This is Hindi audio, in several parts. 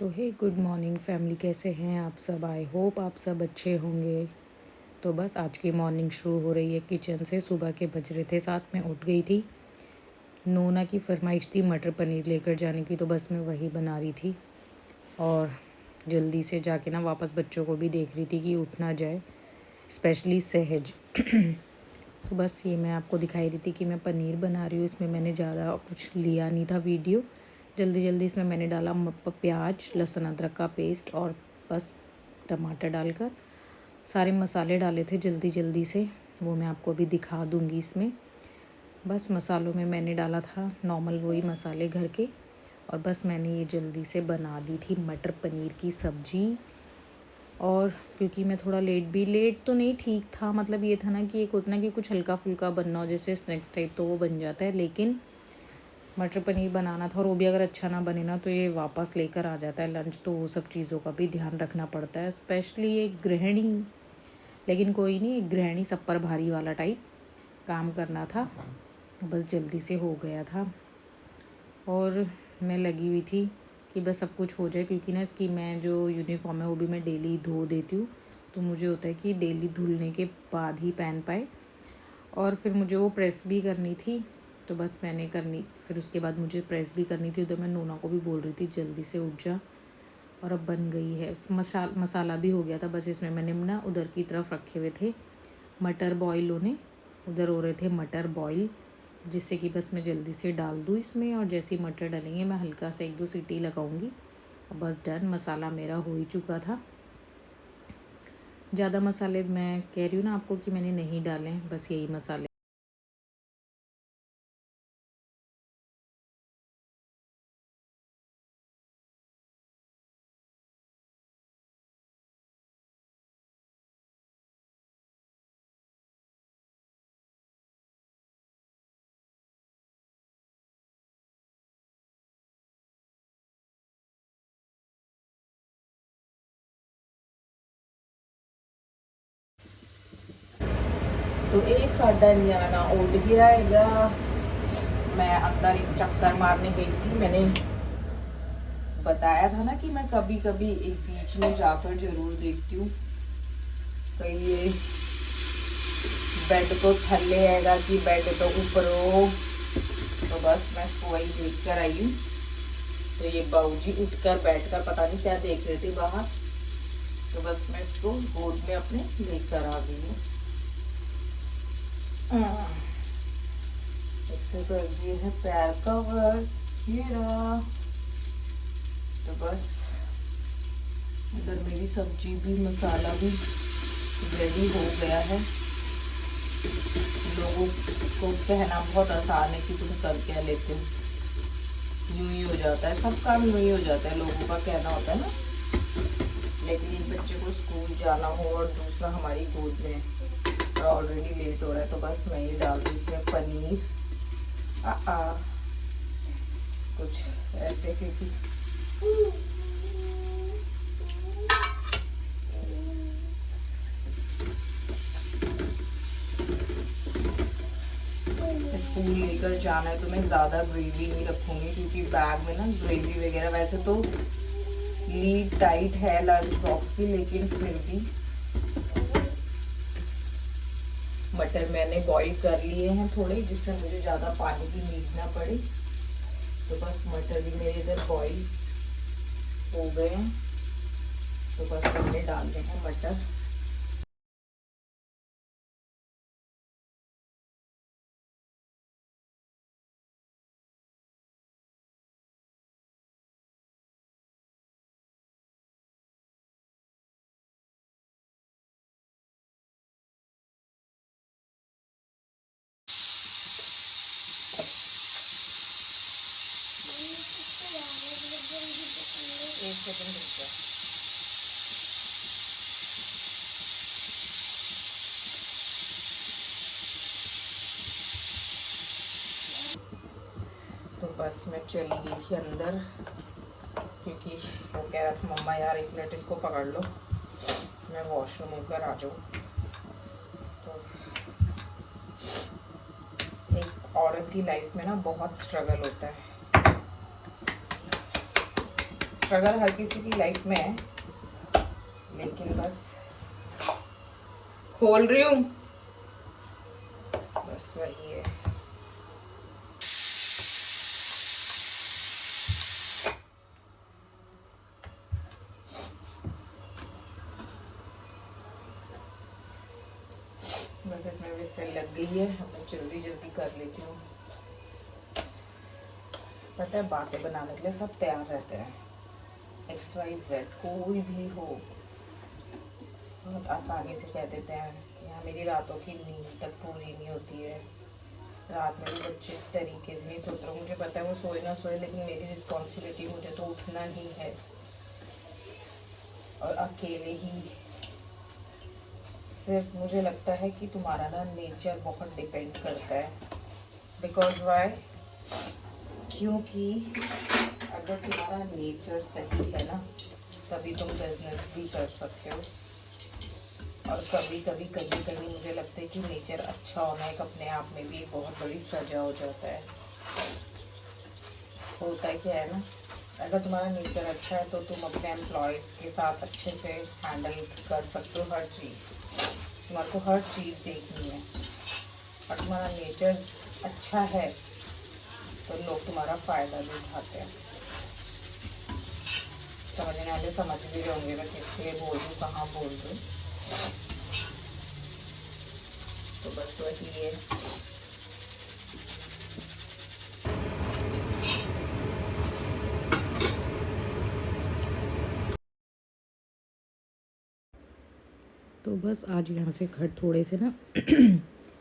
तो हे गुड मॉर्निंग फैमिली, कैसे हैं आप सब। आई होप आप सब अच्छे होंगे। तो बस आज की मॉर्निंग शुरू हो रही है किचन से। सुबह के बज रहे थे 7 में उठ गई थी। नोना की फरमाइश थी मटर पनीर लेकर जाने की, तो बस मैं वही बना रही थी और जल्दी से जाके ना वापस बच्चों को भी देख रही थी कि उठ ना जाए, स्पेशली सहज। तो बस ये मैं आपको दिखाई रही थी कि मैं पनीर बना रही हूँ। इसमें मैंने ज़्यादा कुछ लिया नहीं था वीडियो। जल्दी जल्दी इसमें मैंने डाला प्याज, लहसुन, अदरक का पेस्ट और बस टमाटर डालकर सारे मसाले डाले थे जल्दी जल्दी से। वो मैं आपको अभी दिखा दूँगी इसमें। बस मसालों में मैंने डाला था नॉर्मल वही मसाले घर के, और बस मैंने ये जल्दी से बना दी थी मटर पनीर की सब्ज़ी। और क्योंकि मैं थोड़ा लेट तो नहीं, ठीक था, मतलब ये था ना कि एक होता ना कि कुछ हल्का फुल्का बनना हो जैसे स्नैक्स टाइप, तो वो बन जाता है। लेकिन मटर पनीर बनाना था और वो भी अगर अच्छा ना बने ना तो ये वापस लेकर आ जाता है लंच, तो वो सब चीज़ों का भी ध्यान रखना पड़ता है, स्पेशली एक गृहिणी। लेकिन कोई नहीं, एक गृहिणी सब पर भारी वाला टाइप काम करना था, बस जल्दी से हो गया था। और मैं लगी हुई थी कि बस सब कुछ हो जाए, क्योंकि ना इसकी मैं जो यूनिफॉर्म है वो भी मैं डेली धो देती हूँ, तो मुझे होता है कि डेली धुलने के बाद ही पहन पाए। और फिर मुझे वो प्रेस भी करनी थी, तो बस मैंने करनी, फिर उसके बाद मुझे प्रेस भी करनी थी। उधर मैं नोना को भी बोल रही थी जल्दी से उठ जा। और अब बन गई है, मसाला भी हो गया था। बस इसमें मैंने ना उधर की तरफ रखे हुए थे मटर बॉईल होने, उधर हो रहे थे मटर बॉईल, जिससे कि बस मैं जल्दी से डाल दूँ इसमें। और जैसे ही मटर डलेंगे मैं हल्का सा 1-2 सीटी लगाऊंगी और बस डन। मसाला मेरा हो ही चुका था। ज़्यादा मसाले मैं कह रही हूँ ना आपको कि मैंने नहीं डाले, बस यही मसाले। तो ये साडा न्याना उठ गया हैगा। मैं अंदर एक चक्कर मारने गई थी। मैंने बताया था ना कि मैं कभी कभी एक बीच में जाकर जरूर देखती हूँ कहीं ये बेड तो थल्ले हैगा कि बेड तो ऊपर हो। तो बस मैं इसको वही देख कर आई हूँ। तो ये बाबूजी उठकर बैठकर पता नहीं क्या देख रहे थे बाहर, तो बस मैं इसको गोद में अपने लेकर आ गई हूँ। इसको कर दिए है पैर कवर, ये रहा। तो बस इधर मेरी सब्जी भी, मसाला भी रेडी हो गया है। लोगों को कहना बहुत आसान है कि तुम कर क्या लेते हो, यूं ही हो जाता है, सब काम यूं ही हो जाता है, लोगों का कहना होता है ना। लेकिन इन बच्चे को स्कूल जाना हो और दूसरा हमारी गोद में, और ऑलरेडी लेट हो रहा है, तो बस मैं ये डाल दूँ इसमें पनीर। कुछ ऐसे, क्योंकि स्कूल लेकर जाना है तो मैं ज़्यादा ग्रेवी नहीं रखूँगी, क्योंकि बैग में ना ग्रेवी वगैरह, वैसे तो लीड टाइट है लंच बॉक्स की, लेकिन फिर भी मटर मैंने बॉईल कर लिए हैं थोड़े, जिसमें मुझे ज़्यादा पानी की नीड ना पड़े। तो बस मटर भी मेरे इधर बॉईल हो गए हैं, तो बस हमने डालने हैं मटर। एक सेकंड रुक जाओ। तो बस मैं चली गई थी अंदर, क्योंकि वो कह रहा था मम्मा यार 1 मिनट इसको पकड़ लो, मैं वॉशरूम होकर आ जाऊँ। तो एक औरत की लाइफ में ना बहुत स्ट्रगल होता है, स्ट्रगल हर किसी की लाइफ में है, लेकिन बस खोल रही हूँ, बस वही है। बस इसमें विसल लग गई है, अब मैं जल्दी जल्दी कर लेती हूँ। पता है, बातें बनाने के लिए सब तैयार रहते हैं, XYZ कोई भी हो, बहुत आसानी से कह देते हैं। यहाँ मेरी रातों की नींद तक पूरी नहीं होती है, रात में भी बच्चे तरीके से नहीं सोते। मुझे पता है वो सोए ना सोए, लेकिन मेरी रिस्पॉन्सिबिलिटी, मुझे तो उठना ही है, और अकेले ही। सिर्फ मुझे लगता है कि तुम्हारा ना नेचर बहुत डिपेंड करता है, बिकॉज वाई, क्योंकि अगर तुम्हारा नेचर सही है ना, तभी तुम बिजनेस भी कर सकते हो। और कभी कभी मुझे लगता है कि नेचर अच्छा होना एक अपने आप में भी एक बहुत बड़ी सजा हो जाता है। होता है क्या है ना, अगर तुम्हारा नेचर अच्छा है तो तुम अपने एम्प्लॉयज़ के साथ अच्छे से हैंडल कर सकते हो हर चीज़। तुम्हारे को हर चीज़ देखनी है, और तुम्हारा नेचर अच्छा है तो लोग तुम्हारा फ़ायदा भी उठाते हैं। समझने वाले समझ भी रहे होंगे मैं किस लिए बोल रही हूँ, कहाँ बोल रही हूँ। तो बस वही है। तो बस आज यहाँ से खट थोड़े से ना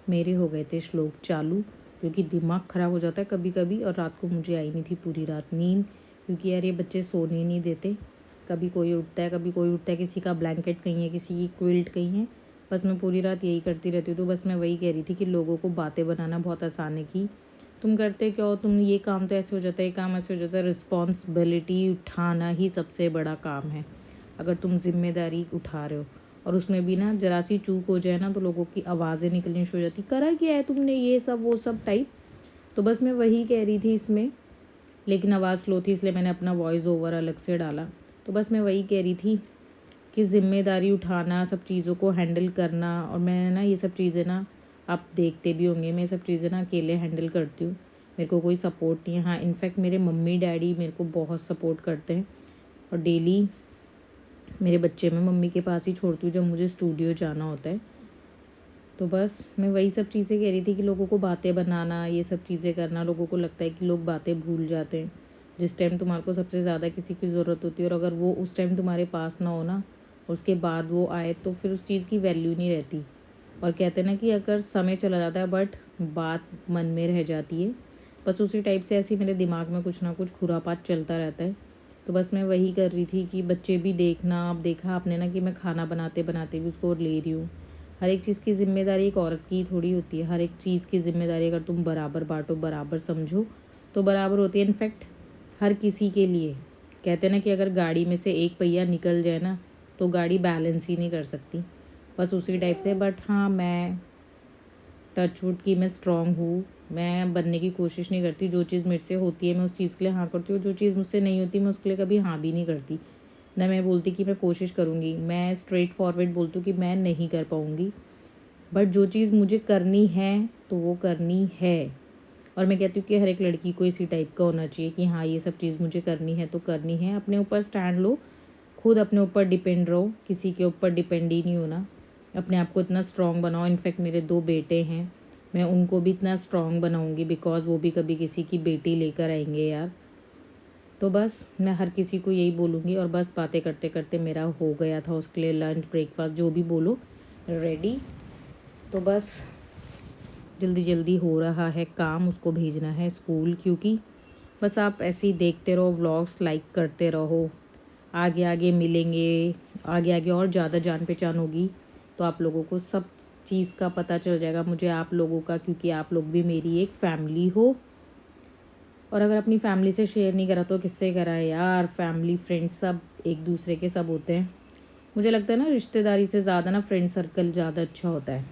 मेरे हो गए थे श्लोक चालू, क्योंकि दिमाग ख़राब हो जाता है कभी कभी, और रात को मुझे आई नहीं थी पूरी रात नींद, क्योंकि यार ये बच्चे सोने नहीं देते। कभी कोई उठता है, कभी कोई उठता है, किसी का ब्लैंकेट कहीं है, किसी की क्विल्ट कहीं है, बस मैं पूरी रात यही करती रहती हूँ। तो बस मैं वही कह रही थी कि लोगों को बातें बनाना बहुत आसान है, कि तुम करते क्या हो, तुम ये काम तो ऐसे हो जाता है, ये काम ऐसे हो जाता है। रिस्पॉन्सिबिलिटी उठाना ही सबसे बड़ा काम है, अगर तुम जिम्मेदारी उठा रहे हो। और उसमें भी ना जरा सी चूक हो जाए ना तो लोगों की आवाज़ें निकलनी शुरू हो जाती, करा क्या है तुमने, ये सब वो सब टाइप। तो बस मैं वही कह रही थी इसमें, लेकिन आवाज़ स्लो थी इसलिए मैंने अपना वॉइस ओवर अलग से डाला। तो बस मैं वही कह रही थी कि ज़िम्मेदारी उठाना, सब चीज़ों को हैंडल करना, और मैं ना ये सब चीज़ें ना, आप देखते भी होंगे, मैं सब चीज़ें ना अकेले हैंडल करती हूँ, मेरे को कोई सपोर्ट नहीं है। हाँ, इनफैक्ट मेरे मम्मी डैडी मेरे को बहुत सपोर्ट करते हैं, और डेली मेरे बच्चे मैं मम्मी के पास ही छोड़ती हूँ जब मुझे स्टूडियो जाना होता है। तो बस मैं वही सब चीज़ें कह रही थी कि लोगों को बातें बनाना, ये सब चीज़ें करना, लोगों को लगता है कि लोग बातें भूल जाते हैं जिस टाइम तुम्हारे को सबसे ज़्यादा किसी की ज़रूरत होती है, और अगर वो उस टाइम तुम्हारे पास ना हो ना, उसके बाद वो आए, तो फिर उस चीज़ की वैल्यू नहीं रहती। और कहते हैं ना कि अगर समय चला जाता है बट बात मन में रह जाती है। बस उसी टाइप से ऐसे मेरे दिमाग में कुछ ना कुछ खुरापात चलता रहता है। तो बस मैं वही कर रही थी कि बच्चे भी देखना, अब देखा आपने ना कि मैं खाना बनाते बनाते भी उसको ले रही हूँ। हर एक चीज़ की ज़िम्मेदारी एक औरत की थोड़ी होती है, हर एक चीज़ की ज़िम्मेदारी अगर तुम बराबर बांटो, बराबर समझो तो बराबर होती है। इनफैक्ट हर किसी के लिए कहते हैं ना कि अगर गाड़ी में से एक पहिया निकल जाए ना तो गाड़ी बैलेंस ही नहीं कर सकती, बस उसी टाइप से। बट हाँ, मैं टचवुड की मैं स्ट्रॉन्ग हूँ, मैं बनने की कोशिश नहीं करती। जो चीज़ मेरे से होती है मैं उस चीज़ के लिए हाँ करती हूँ, जो चीज़ मुझसे नहीं होती मैं उसके लिए कभी हाँ भी नहीं करती। ना मैं बोलती कि मैं कोशिश करूँगी, मैं स्ट्रेट फॉरवर्ड बोलती हूँ कि मैं नहीं कर पाऊँगी। बट जो चीज़ मुझे करनी है तो वो करनी है। और मैं कहती हूँ कि हर एक लड़की को इसी टाइप का होना चाहिए कि हाँ, ये सब चीज़ मुझे करनी है तो करनी है। अपने ऊपर स्टैंड लो, खुद अपने ऊपर डिपेंड रहो, किसी के ऊपर डिपेंड ही नहीं होना। अपने आप को इतना स्ट्रॉन्ग बनाओ। इनफैक्ट मेरे 2 बेटे हैं, मैं उनको भी इतना स्ट्रॉन्ग बनाऊँगी, बिकॉज़ वो भी कभी किसी की बेटी लेकर आएंगे यार। तो बस मैं हर किसी को यही बोलूँगी। और बस बातें करते करते मेरा हो गया था उसके लिए लंच, ब्रेकफास्ट, जो भी बोलो, रेडी। तो बस जल्दी जल्दी हो रहा है काम, उसको भेजना है स्कूल। क्योंकि बस आप ऐसे ही देखते रहो, व्लॉग्स लाइक करते रहो, आगे आगे मिलेंगे, आगे आगे और ज़्यादा जान पहचान होगी, तो आप लोगों को सब चीज़ का पता चल जाएगा, मुझे आप लोगों का, क्योंकि आप लोग भी मेरी एक फैमिली हो। और अगर अपनी फैमिली से शेयर नहीं करा तो किससे करा है यार। फैमिली, फ्रेंड्स सब एक दूसरे के सब होते हैं। मुझे लगता है ना रिश्तेदारी से ज़्यादा ना फ्रेंड सर्कल ज़्यादा अच्छा होता है।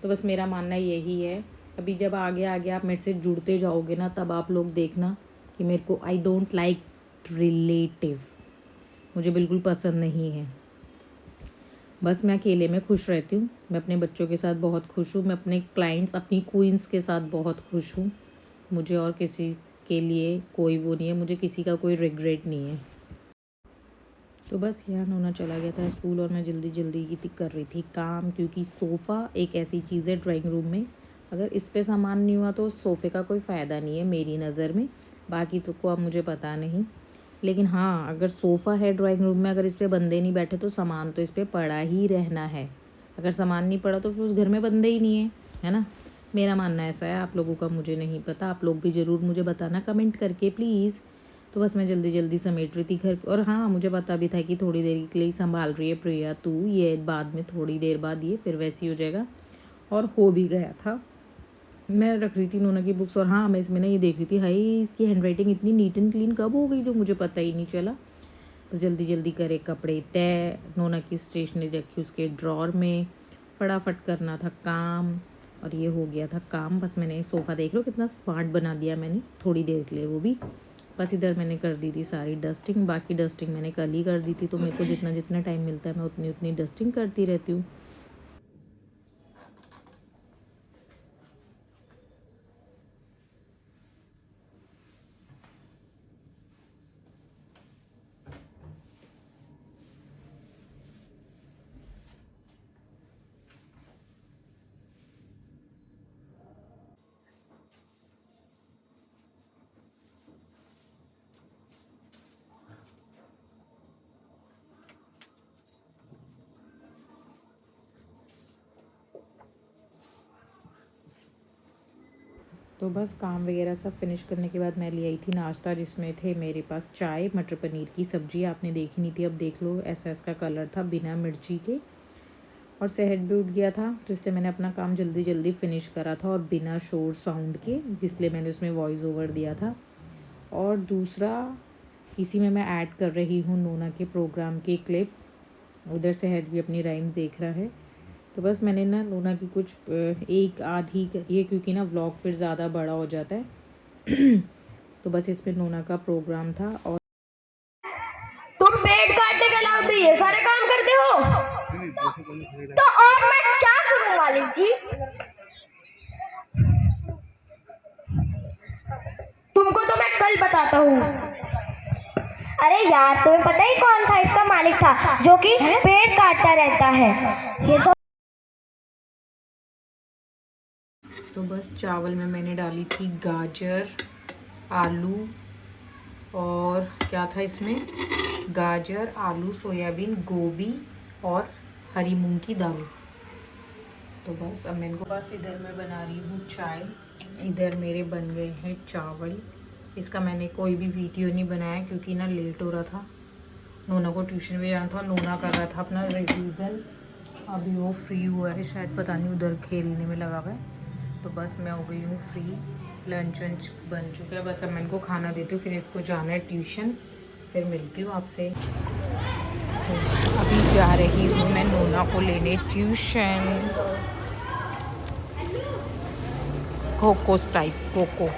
तो बस मेरा मानना यही है। अभी जब आगे आगे आप मेरे से जुड़ते जाओगे ना, तब आप लोग देखना कि मेरे को आई डोंट लाइक रिलेटिव, मुझे बिल्कुल पसंद नहीं है। बस मैं अकेले में खुश रहती हूँ। मैं अपने बच्चों के साथ बहुत खुश हूँ। मैं अपने क्लाइंट्स, अपनी क्वींस के साथ बहुत खुश हूँ। मुझे और किसी के लिए कोई वो नहीं है, मुझे किसी का कोई रिग्रेट नहीं है। तो बस यहाँ नोना चला गया था स्कूल और मैं जल्दी जल्दी की कर रही थी काम, क्योंकि सोफ़ा एक ऐसी चीज़ है ड्राइंग रूम में, अगर इस पे सामान नहीं हुआ तो उस सोफ़े का कोई फ़ायदा नहीं है मेरी नज़र में। बाकी तो को अब मुझे पता नहीं, लेकिन हाँ, अगर सोफ़ा है ड्राइंग रूम में, अगर इस पर बंदे नहीं बैठे तो सामान तो इस पर पड़ा ही रहना है। अगर सामान नहीं पड़ा तो फिर उस घर में बंदे ही नहीं है ना। मेरा मानना ऐसा है, आप लोगों का मुझे नहीं पता, आप लोग भी ज़रूर मुझे बताना कमेंट करके प्लीज़। तो बस मैं जल्दी जल्दी समेट रही थी घर। और हाँ, मुझे पता भी था कि थोड़ी देर के लिए संभाल रही है प्रिया तू, ये बाद में थोड़ी देर बाद ये फिर वैसी हो जाएगा, और हो भी गया था। मैं रख रही थी नोना की बुक्स, और हाँ, मैं इसमें ना ये देख रही थी, हाई इसकी हैंडराइटिंग इतनी नीट एंड क्लीन कब हो गई जो मुझे पता ही नहीं चला। बस जल्दी जल्दी करे कपड़े तय, नोना की स्टेशनरी रखी उसके ड्रॉर में, फटाफट करना था काम, और ये हो गया था काम। बस मैंने सोफ़ा देख लो कितना स्मार्ट बना दिया मैंने थोड़ी देर के लिए, वो भी बस इधर मैंने कर दी थी सारी डस्टिंग। बाकी डस्टिंग मैंने कल ही कर दी थी, तो मेरे को जितना जितना टाइम मिलता है मैं उतनी उतनी डस्टिंग करती रहती हूँ। तो बस काम वगैरह सब फिनिश करने के बाद मैं ले आई थी नाश्ता, जिसमें थे मेरे पास चाय, मटर पनीर की सब्ज़ी, आपने देखी नहीं थी, अब देख लो, ऐसा इसका कलर था बिना मिर्ची के, और शहद भी उठ गया था, तो इसलिए मैंने अपना काम जल्दी जल्दी फिनिश करा था और बिना शोर साउंड के, इसलिए मैंने उसमें वॉइस ओवर दिया था। और दूसरा, इसी में मैं ऐड कर रही हूँ नोना के प्रोग्राम की क्लिप, उधर शहद भी अपनी राइम्स देख रहा है। तो बस मैंने ना नोना की कुछ एक आधी ये, क्योंकि ना व्लॉग फिर ज़्यादा बड़ा हो जाता है तो बस इस पर नोना का प्रोग्राम था। और तुम पेड़ काटने के अलावा भी ये सारे काम करते हो, तो और मैं क्या करूं मालिक जी? तुमको तो मैं कल बताता हूँ। अरे यार, तुम्हें पता ही कौन था इसका मालिक था, जो कि पेड़ काटता रहता है। ये तो बस चावल में मैंने डाली थी गाजर, आलू, और क्या था इसमें, गाजर, आलू, सोयाबीन, गोभी और हरी मूंग की दाल। तो बस अब मैं इनको, बस इधर मैं बना रही हूँ चाय, इधर मेरे बन गए हैं चावल। इसका मैंने कोई भी वीडियो नहीं बनाया क्योंकि ना लेट हो रहा था, नोना को ट्यूशन भी जाना था, नोना कर रहा था अपना रिवीजन, अभी वो फ्री हुआ है शायद, पता नहीं उधर खेलने में लगा हुआ है। तो बस मैं हो गई हूँ फ्री, लंच वंच बन चुका है, बस अब मैं इनको खाना देती हूँ, फिर इसको जाना है ट्यूशन, फिर मिलती हूँ आपसे। तो अभी जा रही हूँ मैं नोना को लेने ट्यूशन, कोको टाइप कोको।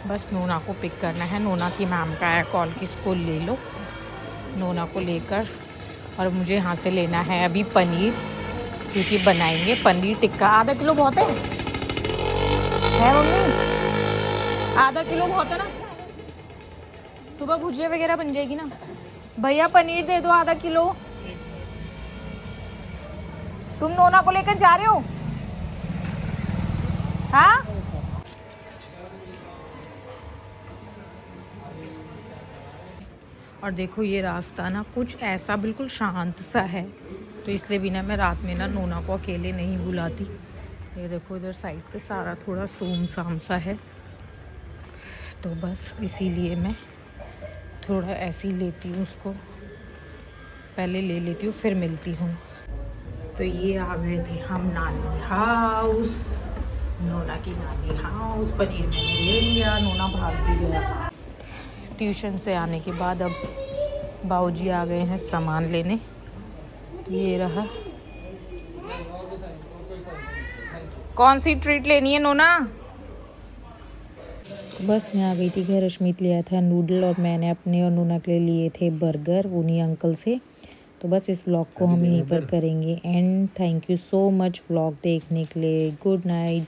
बस नोना को पिक करना है, नोना की मैम का है कॉल कि इसको ले लो, नोना को लेकर। और मुझे यहाँ से लेना है अभी पनीर, क्योंकि बनाएंगे पनीर टिक्का। आधा किलो बहुत है मम्मी? आधा किलो बहुत है ना, सुबह भुजिया वगैरह बन जाएगी ना। भैया पनीर दे दो आधा किलो। तुम नोना को लेकर जा रहे हो? हाँ, और देखो ये रास्ता ना कुछ ऐसा बिल्कुल शांत सा है, तो इसलिए भी ना मैं रात में ना नोना को अकेले नहीं बुलाती। ये देखो इधर साइड पे सारा थोड़ा सुमसाम सा है, तो बस इसीलिए मैं थोड़ा ऐसे ही लेती हूँ उसको, पहले ले लेती हूँ फिर मिलती हूँ। तो ये आ गए थे हम नानी हाउस, नोना की नानी हाउस। पनीर मैंने ले लिया, नोना भाग भी गया ट्यूशन से आने के बाद। अब बाऊजी आ गए हैं सामान लेने, ये रहा। कौन सी ट्रीट लेनी है नोना? तो बस मैं आ गई थी घर। अश्मीत लिया था नूडल और मैंने अपने और नूना के लिए लिए थे बर्गर उन्हीं अंकल से। तो बस इस व्लॉग को हम यहीं पर करेंगे and thank you so much vlog देखने के लिए। Good night.